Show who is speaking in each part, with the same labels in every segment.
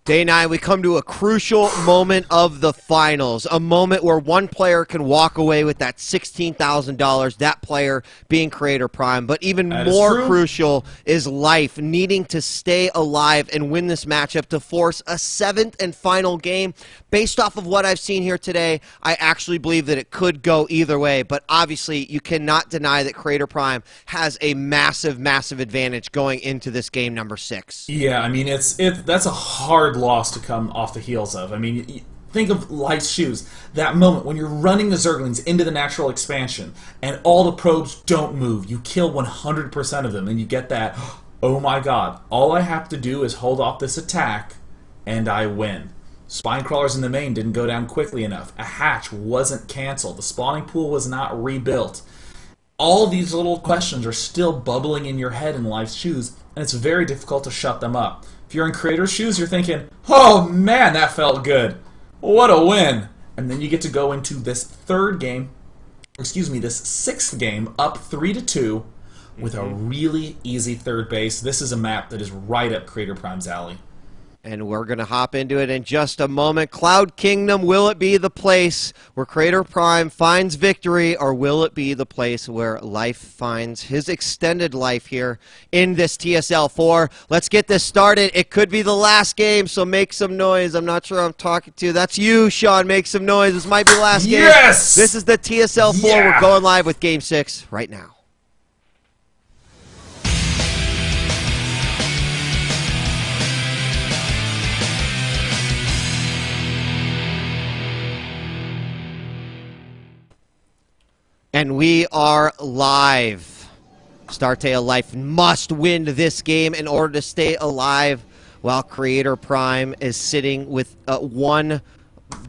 Speaker 1: Day 9, we come to a crucial moment of the finals, a moment where one player can walk away with that $16,000, that player being Creator Prime. But even more crucial is Life needing to stay alive and win this matchup to force a 7th and final game. Based off of what I've seen here today, I actually believe that it could go either way. But obviously, you cannot deny that Creator Prime has a massive, massive advantage going into this game number 6.
Speaker 2: Yeah, I mean, that's a hard loss to come off the heels of. I mean, think of Life's Shoes. That moment when you're running the Zerglings into the natural expansion and all the probes don't move. You kill 100% of them and you get that, oh my god, all I have to do is hold off this attack and I win. Spine crawlers in the main didn't go down quickly enough. A hatch wasn't canceled. The spawning pool was not rebuilt. All these little questions are still bubbling in your head in Life's Shoes, and it's very difficult to shut them up. If you're in Creator's shoes, you're thinking, oh man, that felt good. What a win. And then you get to go into this this 6th game up 3-2 with a really easy third base. This is a map that is right up Creator Prime's alley.
Speaker 1: And we're going to hop into it in just a moment. Cloud Kingdom, will it be the place where Creator Prime finds victory, or will it be the place where Life finds his extended life here in this TSL 4? Let's get this started. It could be the last game, so make some noise. I'm not sure who I'm talking to. That's you, Sean. Make some noise. This might be the last game.
Speaker 2: Yes!
Speaker 1: This is the TSL 4.
Speaker 2: Yeah!
Speaker 1: We're going live with Game 6 right now. And we are live. Startale Life must win this game in order to stay alive, while Creator Prime is sitting with one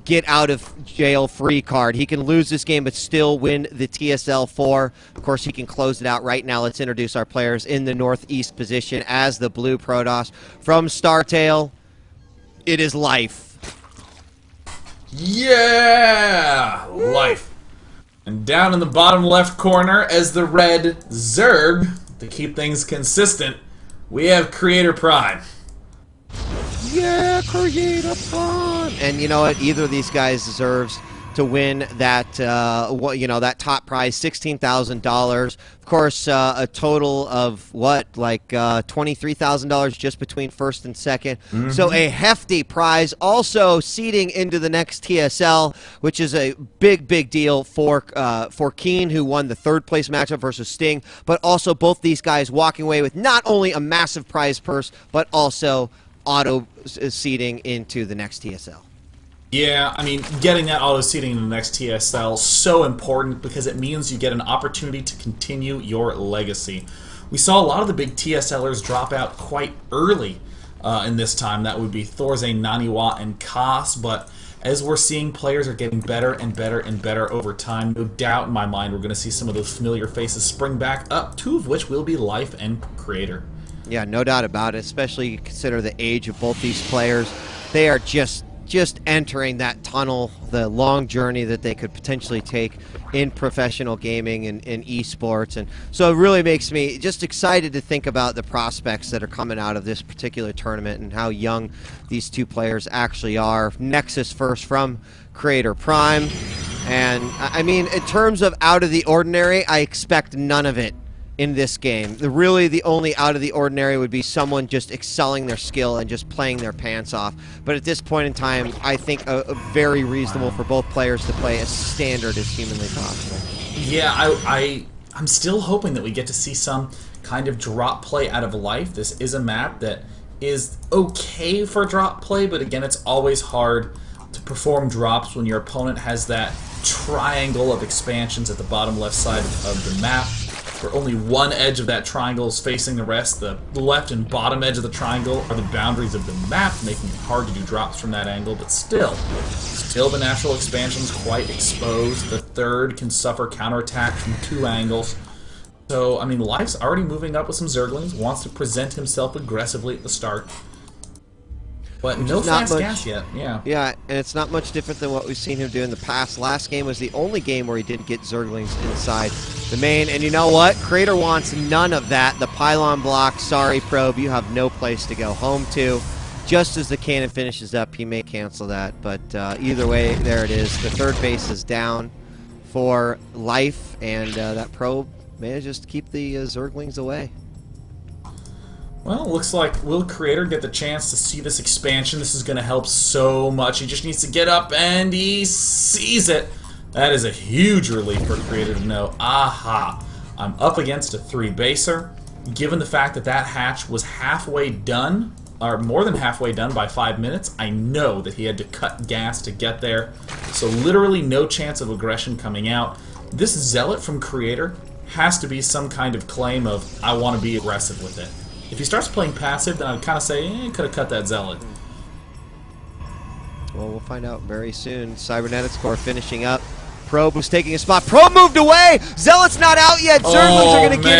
Speaker 1: get-out-of-jail-free card. He can lose this game but still win the TSL 4. Of course, he can close it out right now. Let's introduce our players in the northeast position as the Blue Protoss. From Startale, it is Life.
Speaker 2: Yeah! Life. And down in the bottom left corner as the red Zerg, to keep things consistent, we have Creator Prime.
Speaker 1: Yeah, Creator Prime! And you know what? Either of these guys deserves to win that, that top prize, $16,000. Of course, a total of what, like $23,000 just between first and second. Mm-hmm. So a hefty prize. Also seeding into the next TSL, which is a big, big deal for Keen, who won the third place matchup versus Sting. But also both these guys walking away with not only a massive prize purse, but also auto seeding into the next TSL.
Speaker 2: Yeah, I mean, getting that auto seeding in the next TSL so important because it means you get an opportunity to continue your legacy. We saw a lot of the big TSLers drop out quite early in this time. That would be Thorze, Naniwa, and Koss, but as we're seeing, players are getting better and better and better over time. No doubt in my mind we're going to see some of those familiar faces spring back up, 2 of which will be Life and Creator.
Speaker 1: Yeah, no doubt about it, especially consider the age of both these players. They are just entering that tunnel, the long journey that they could potentially take in professional gaming and in esports. And so it really makes me just excited to think about the prospects that are coming out of this particular tournament and how young these two players actually are. Nexus first from Creator Prime. And I mean, in terms of out of the ordinary, I expect none of it in this game. Really, the only out of the ordinary would be someone just excelling their skill and just playing their pants off. But at this point in time, I think a very reasonable for both players to play as standard as humanly possible.
Speaker 2: Yeah, I'm still hoping that we get to see some kind of drop play out of Life. This is a map that is okay for drop play, but again, it's always hard to perform drops when your opponent has that triangle of expansions at the bottom left side of the map, where only one edge of that triangle is facing the rest. The left and bottom edge of the triangle are the boundaries of the map, making it hard to do drops from that angle, but still the natural expansion's quite exposed. The third can suffer counterattack from 2 angles. So, I mean, Life's already moving up with some Zerglings, wants to present himself aggressively at the start. But no fast gas yet, yeah.
Speaker 1: Yeah, and it's not much different than what we've seen him do in the past. Last game was the only game where he didn't get Zerglings inside the main. And you know what? Creator wants none of that. The pylon block, sorry, Probe, you have no place to go home to. just as the cannon finishes up, he may cancel that. But either way, there it is. The third base is down for life, and that probe manages to keep the Zerglings away.
Speaker 2: Well, it looks like will Creator get the chance to see this expansion? This is going to help so much. He just needs to get up, and he sees it. That is a huge relief for Creator to know, aha, I'm up against a 3-baser. Given the fact that that hatch was halfway done, or more than halfway done by 5 minutes, I know that he had to cut gas to get there. So literally no chance of aggression coming out. This Zealot from Creator has to be some kind of claim of, I want to be aggressive with it. If he starts playing passive, then I'd kind of say, could have cut that Zealot.
Speaker 1: Well, we'll find out very soon. Cybernetics Core finishing up. Probe was taking a spot. Probe moved away! Zealot's not out yet! Zerglings are going to get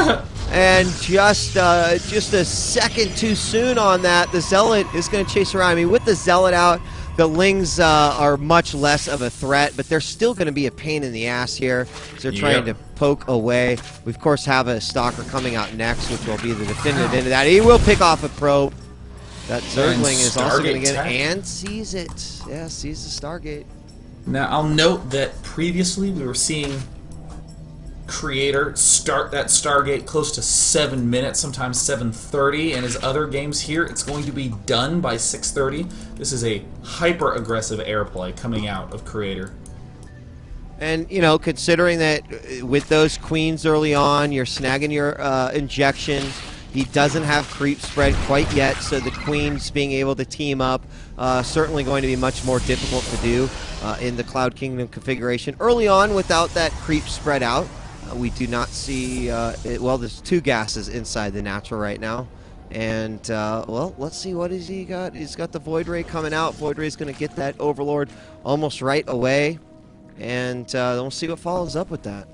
Speaker 1: in! And just a second too soon on that. The Zealot is going to chase around. I mean, with the Zealot out, the Lings are much less of a threat, but they're still going to be a pain in the ass here. So they're trying to poke away. We, of course, have a Stalker coming out next, which will be the definitive into that. He will pick off a probe. That Zergling is also going to get it and sees it. Yeah, sees the Stargate.
Speaker 2: Now, I'll note that previously we were seeing Creator start that Stargate close to 7 minutes, sometimes 7:30. In his other games here, it's going to be done by 6:30. This is a hyper-aggressive airplay coming out of Creator.
Speaker 1: And, you know, considering that with those queens early on, you're snagging your injections. He doesn't have creep spread quite yet, so the queens being able to team up certainly going to be much more difficult to do in the Cloud Kingdom configuration. Early on, without that creep spread out, we do not see, well, there's 2 gases inside the natural right now. And, well, let's see, what has he got? He's got the Void Ray coming out. Void Ray is going to get that Overlord almost right away. And then we'll see what follows up with that.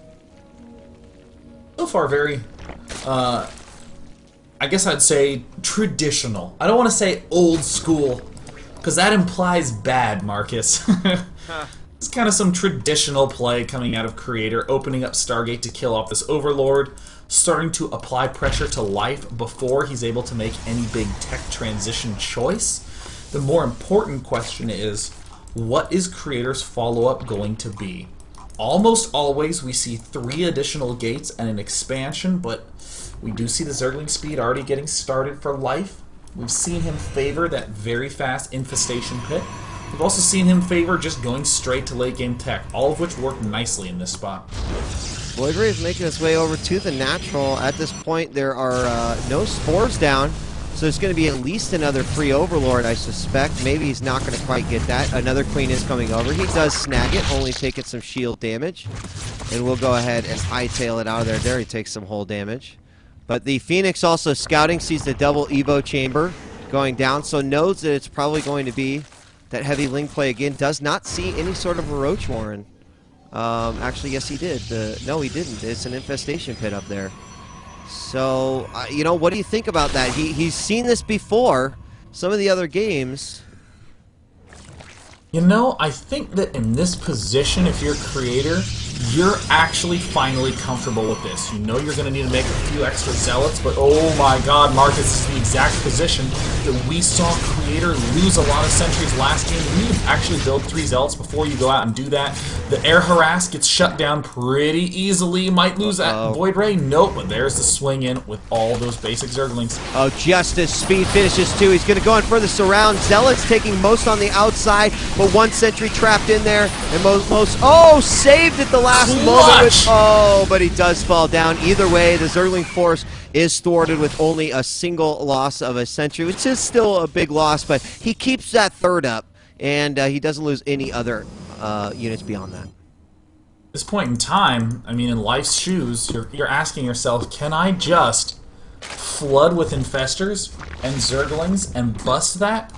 Speaker 2: So far, very, I guess I'd say traditional. I don't want to say old school, because that implies bad, Marcus. It's kind of some traditional play coming out of Creator, opening up Stargate to kill off this Overlord, starting to apply pressure to life before he's able to make any big tech transition choice. The more important question is, what is Creator's follow-up going to be? Almost always we see 3 additional gates and an expansion, but we do see the Zergling speed already getting started for life. We've seen him favor that very fast Infestation Pit. We've also seen him favor just going straight to late game tech, all of which work nicely in this spot.
Speaker 1: Void Ray is making its way over to the natural. At this point, there are no spores down, so there's going to be at least another free Overlord, I suspect. Maybe he's not going to quite get that. Another Queen is coming over. He does snag it, only taking some shield damage. And we'll go ahead and hightail it out of there. There he takes some hull damage. But the Phoenix also scouting, sees the double Evo chamber going down, so knows that it's probably going to be that heavy Ling play again. Does not see any sort of a Roach Warren. Actually, yes, he did. No, he didn't. It's an Infestation Pit up there. So, you know, what do you think about that? He's seen this before. Some of the other games.
Speaker 2: You know, I think that in this position, if you're Creator, you're actually finally comfortable with this. You know you're going to need to make a few extra Zealots, but oh my god, Marcus, this is the exact position that we saw Creator lose a lot of sentries last game. You need to actually build 3 Zealots before you go out and do that. The Air Harass gets shut down pretty easily. Might lose that Void Ray. Nope, but there's the swing in with all those basic Zerglings.
Speaker 1: Oh, Justice speed finishes too. He's going to go in for the surround. Zealots taking most on the outside, but 1 sentry trapped in there. And oh, saved at the last moment with, but he does fall down. Either way, the Zergling force is thwarted with only a single loss of a sentry, which is still a big loss, but he keeps that 3rd up, and he doesn't lose any other units beyond that.
Speaker 2: At this point in time, I mean, in life's shoes, you're asking yourself, can I just flood with Infestors and Zerglings and bust that?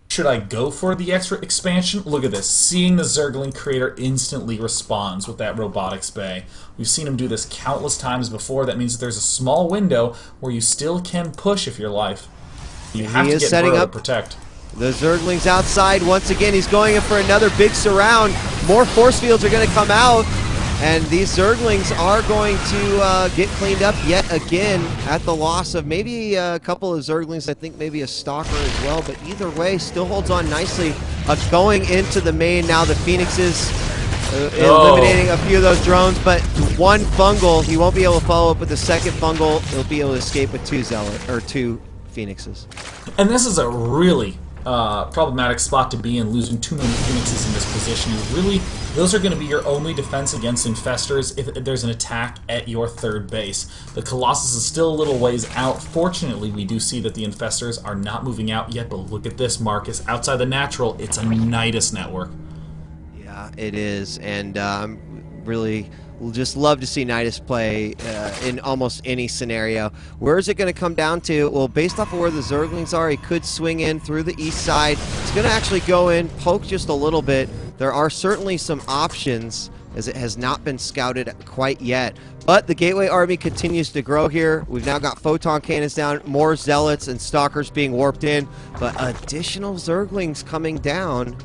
Speaker 2: Should I go for the extra expansion? Look at this. Seeing the Zergling Creator instantly responds with that Robotics Bay. We've seen him do this countless times before. That means that there's a small window where you still can push if you're life. You have to get setting up to protect.
Speaker 1: The Zerglings outside. Once again, he's going in for another big surround. More force fields are going to come out. And these Zerglings are going to get cleaned up yet again at the loss of maybe a couple of Zerglings, I think maybe a Stalker as well, but either way, still holds on nicely. Going into the main now, the Phoenixes eliminating a few of those drones, but one fungal, he won't be able to follow up with the second fungal. He'll be able to escape with two Phoenixes.
Speaker 2: And this is a really problematic spot to be in, losing too many Phoenixes in this position. Those are going to be your only defense against Infestors if there's an attack at your third base. The Colossus is still a little ways out. Fortunately, we do see that the Infestors are not moving out yet, but look at this, Marcus. Outside the natural, it's a Nidus network.
Speaker 1: Yeah, it is, and really just love to see Nidus play in almost any scenario. Where is it going to come down to? Well, based off of where the Zerglings are, he could swing in through the east side. He's going to actually go in, poke just a little bit. There are certainly some options, as it has not been scouted quite yet. But the Gateway Army continues to grow here. We've now got Photon Cannons down, more Zealots and Stalkers being warped in, but additional Zerglings coming down.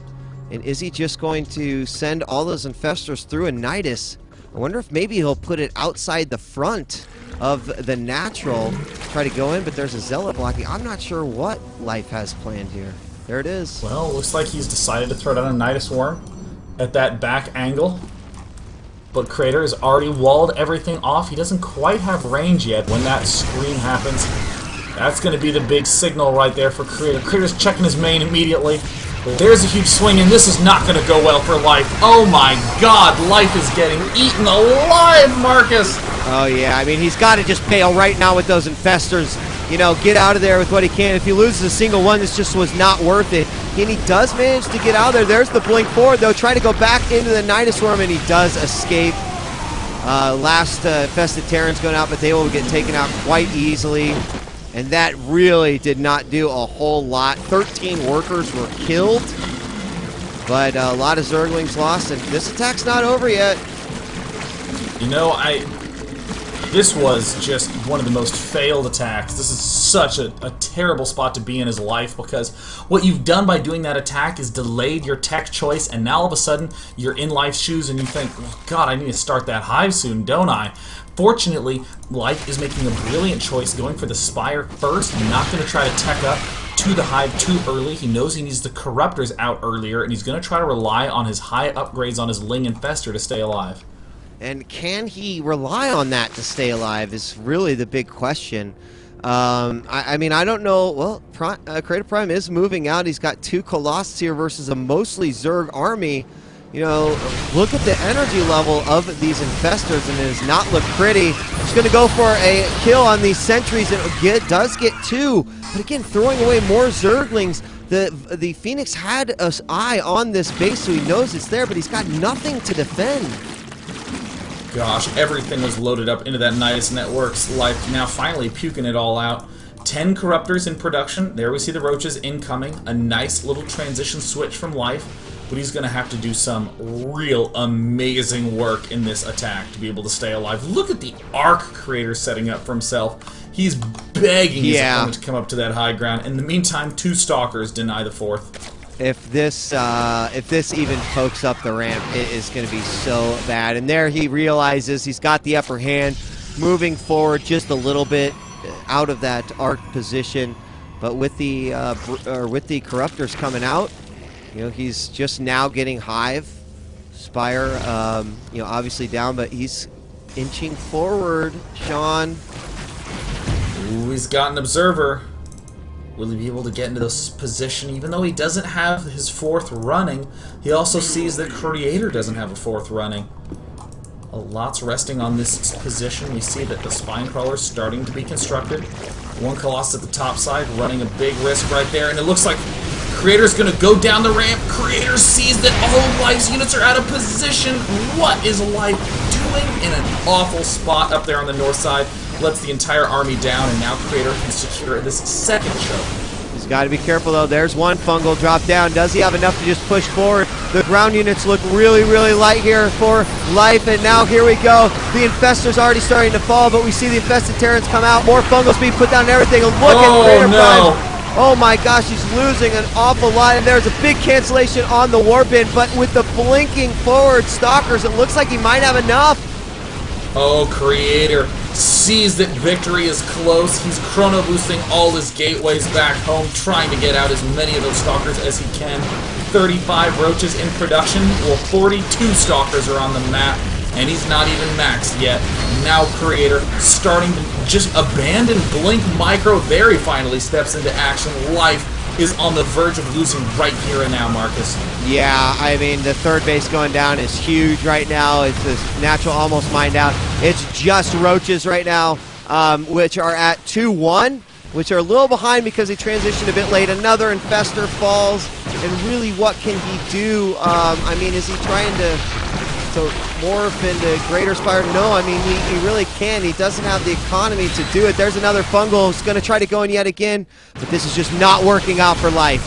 Speaker 1: And is he just going to send all those Infestors through a Nidus? I wonder if maybe he'll put it outside the front of the natural, try to go in, but there's a Zealot blocking. I'm not sure what Life has planned here. There it is.
Speaker 2: Well, it looks like he's decided to throw down a Nidus Worm at that back angle. But Crater has already walled everything off. He doesn't quite have range yet. When that scream happens, that's going to be the big signal right there for Crater. Crater's checking his main immediately. There's a huge swing, and this is not going to go well for Life. Oh my god, Life is getting eaten alive, Marcus!
Speaker 1: Oh yeah, I mean, he's got to just bail right now with those Infestors. You know, get out of there with what he can. If he loses a single one, this just was not worth it. And he does manage to get out of there. There's the blink forward, though, trying to go back into the Nidus Worm, and he does escape. Last Infested Terrans going out, but they will get taken out quite easily. And that really did not do a whole lot. 13 workers were killed, but a lot of Zerglings lost, and this attack's not over yet.
Speaker 2: You know, this was just one of the most failed attacks. This is such a terrible spot to be in as Life, because what you've done by doing that attack is delayed your tech choice, and now all of a sudden you're in Life's shoes and you think, oh, God, I need to start that hive soon, don't I? Fortunately, Life is making a brilliant choice, going for the Spire first, not going to try to tech up to the hive too early. He knows he needs the Corruptors out earlier, and he's going to try to rely on his high upgrades on his Ling Infestor to stay alive.
Speaker 1: And can he rely on that to stay alive is really the big question. I mean, I don't know. Well, Crater Prime is moving out. He's got 2 Colossus here versus a mostly Zerg army. You know, look at the energy level of these Infestors, and it does not look pretty. He's going to go for a kill on these sentries, and it does get 2. But again, throwing away more Zerglings. The Phoenix had an eye on this base, so he knows it's there, but he's got nothing to defend.
Speaker 2: Gosh, everything was loaded up into that Nidus Network's Life, now finally puking it all out. 10 Corruptors in production. There we see the Roaches incoming. A nice little transition switch from Life, but he's going to have to do some real amazing work in this attack to be able to stay alive. Look at the arc Crater setting up for himself. He's begging his opponent to come up to that high ground. In the meantime, 2 Stalkers deny the 4th.
Speaker 1: If this even pokes up the ramp, it is going to be so bad. And there he realizes he's got the upper hand, moving forward just a little bit out of that arc position. But with the Corruptors coming out, you know, he's just now getting Hive, Spire, you know, obviously down, but he's inching forward. Sean.
Speaker 2: Ooh, he's got an Observer. Will he be able to get into this position? Even though he doesn't have his 4th running, he also sees that Creator doesn't have a 4th running. A lot's resting on this position. We see that the Spine Crawler is starting to be constructed. 1 Colossus at the top side, running a big risk right there, and it looks like Creator's going to go down the ramp. Creator sees that all of Life's units are out of position. What is Life doing in an awful spot up there on the north side? Lets the entire army down, and now Creator can secure this 2nd choke.
Speaker 1: He's got to be careful, though. There's 1 fungal drop down. Does he have enough to just push forward? The ground units look really, really light here for Life, and now here we go. The Infestor's already starting to fall, but we see the Infested Terrans come out. More fungals being put down and everything. And look at Crater Prime Oh my gosh, he's losing an awful lot, and there's a big cancellation on the Warband, but with the blinking forward Stalkers, it looks like he might have enough.
Speaker 2: Oh, Creator sees that victory is close. He's chrono boosting all his gateways back home, trying to get out as many of those Stalkers as he can. 35 Roaches in production, well, 42 Stalkers are on the map, and he's not even maxed yet. Now Creator starting to just abandon Blink Micro. There he finally steps into action. Life is on the verge of losing right here and now, Marcus.
Speaker 1: Yeah, I mean, the third base going down is huge right now. It's this natural almost mined out. It's just Roaches right now, which are at 2-1, which are a little behind because he transitioned a bit late. Another Infestor falls, and really what can he do? I mean, is he trying to morph into Greater Spire? No, I mean, he really can. He doesn't have the economy to do it. There's another Fungal who's going to try to go in yet again, but this is just not working out for Life.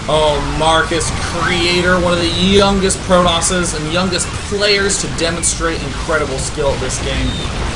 Speaker 2: Oh, Marcus Creator, one of the youngest Protosses and youngest players to demonstrate incredible skill at this game,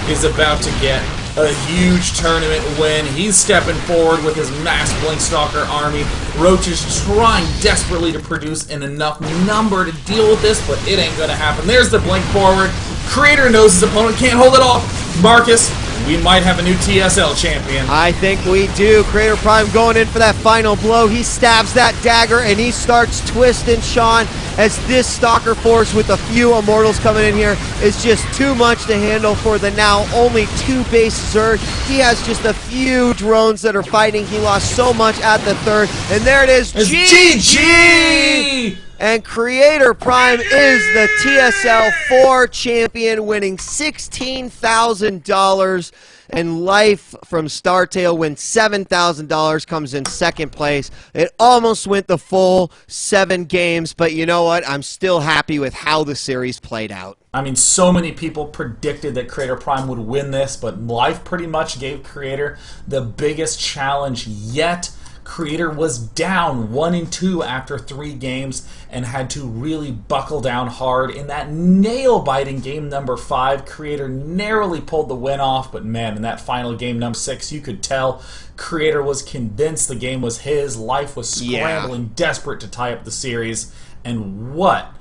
Speaker 2: is about to get a huge tournament win. He's stepping forward with his mass Blinkstalker army. Roach is trying desperately to produce in enough number to deal with this, but it ain't gonna happen. There's the Blink forward. Creator knows his opponent can't hold it off. Marcus, we might have a new TSL champion.
Speaker 1: I think we do. Creator Prime going in for that final blow. He stabs that dagger and he starts twisting Sean as this Stalker force with a few Immortals coming in here is just too much to handle for the now only 2 base Zerg. He has just a few drones that are fighting. He lost so much at the third. And there it is.
Speaker 2: It's GG!
Speaker 1: And Creator Prime is the TSL 4 champion, winning $16,000. And Life from StarTale wins $7,000, comes in second place. It almost went the full 7 games, but you know what? I'm still happy with how the series played out.
Speaker 2: I mean, so many people predicted that Creator Prime would win this, but Life pretty much gave Creator the biggest challenge yet. Creator was down 1-2 after 3 games and had to really buckle down hard. In that nail-biting game number 5, Creator narrowly pulled the win off, but man, in that final game number 6, you could tell Creator was convinced the game was his. Life was scrambling, desperate to tie up the series, and what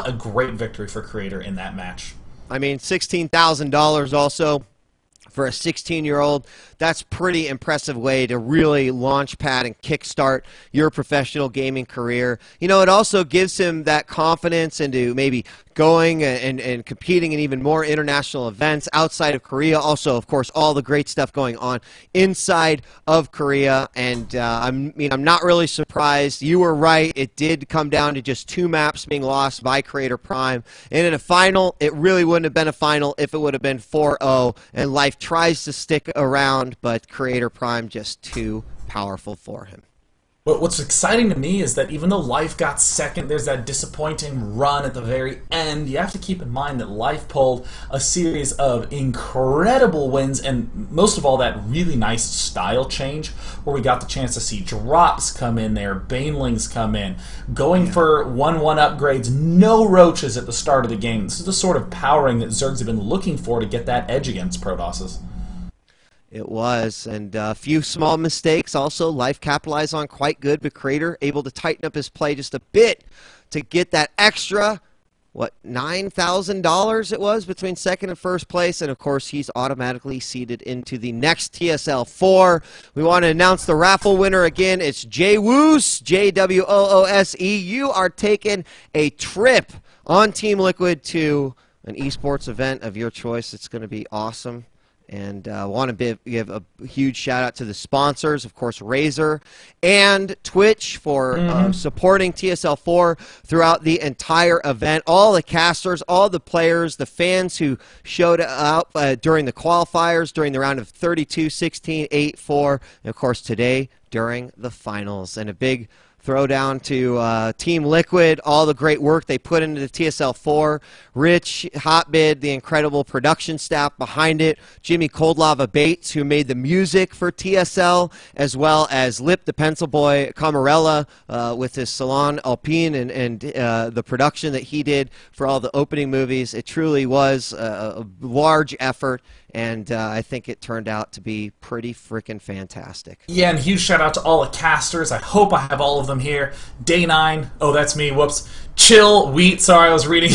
Speaker 2: a great victory for Creator in that match.
Speaker 1: I mean, $16,000 also. For a 16-year-old, that's pretty impressive way to really launch pad and kickstart your professional gaming career. You know, it also gives him that confidence into maybe going and competing in even more international events outside of Korea. Also, of course, all the great stuff going on inside of Korea. And I'm not really surprised. You were right. It did come down to just 2 maps being lost by Creator Prime. And in a final, it really wouldn't have been a final if it would have been 4-0. And Life tries to stick around, but Creator Prime just too powerful for him.
Speaker 2: What's exciting to me is that even though Life got second, there's that disappointing run at the very end. You have to keep in mind that Life pulled a series of incredible wins, and most of all, that really nice style change where we got the chance to see drops come in there, Banelings come in, going for 1-1 upgrades, no Roaches at the start of the game. This is the sort of powering that Zergs have been looking for to get that edge against Protosses.
Speaker 1: It was, and a few small mistakes also. Life capitalized on quite good, but Creator able to tighten up his play just a bit to get that extra, what, $9,000 it was between second and first place, and of course he's automatically seeded into the next TSL 4. We want to announce the raffle winner again. It's JWoose, J-W-O-O-S-E. You are taking a trip on Team Liquid to an esports event of your choice. It's going to be awesome. And I want to give a huge shout out to the sponsors, of course, Razer and Twitch for supporting TSL 4 throughout the entire event. All the casters, all the players, the fans who showed up during the qualifiers, during the round of 32, 16, 8, 4, and of course today during the finals. And a big throwdown to Team Liquid, all the great work they put into the TSL 4. Rich, Hotbid, the incredible production staff behind it. Jimmy Cold Lava Bates, who made the music for TSL, as well as Lip, the pencil boy, Camarella, with his Salon Alpine and the production that he did for all the opening movies. It truly was a large effort, and I think it turned out to be pretty freaking fantastic.
Speaker 2: Yeah, and huge shout out to all the casters. I hope I have all of them here. Day 9. Oh, that's me. Whoops. Chill, Wheat. Sorry, I was reading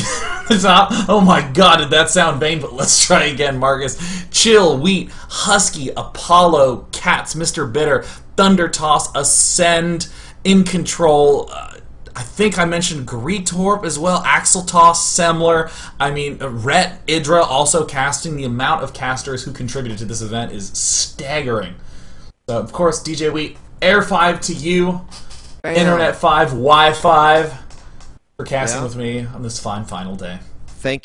Speaker 2: the top. Oh my god, did that sound vain? But let's try again, Marcus. Chill, Wheat, Husky, Apollo, Cats, Mr. Bitter, Thunder Toss, Ascend, In Control. I think I mentioned Greetorp as well, Axel Toss, Semler. I mean, Rhett, Idra also casting. The amount of casters who contributed to this event is staggering. So, of course, DJ Wheat, Air 5 to you,
Speaker 1: Bam.
Speaker 2: Internet 5, Y5 for casting with me on this fine final day.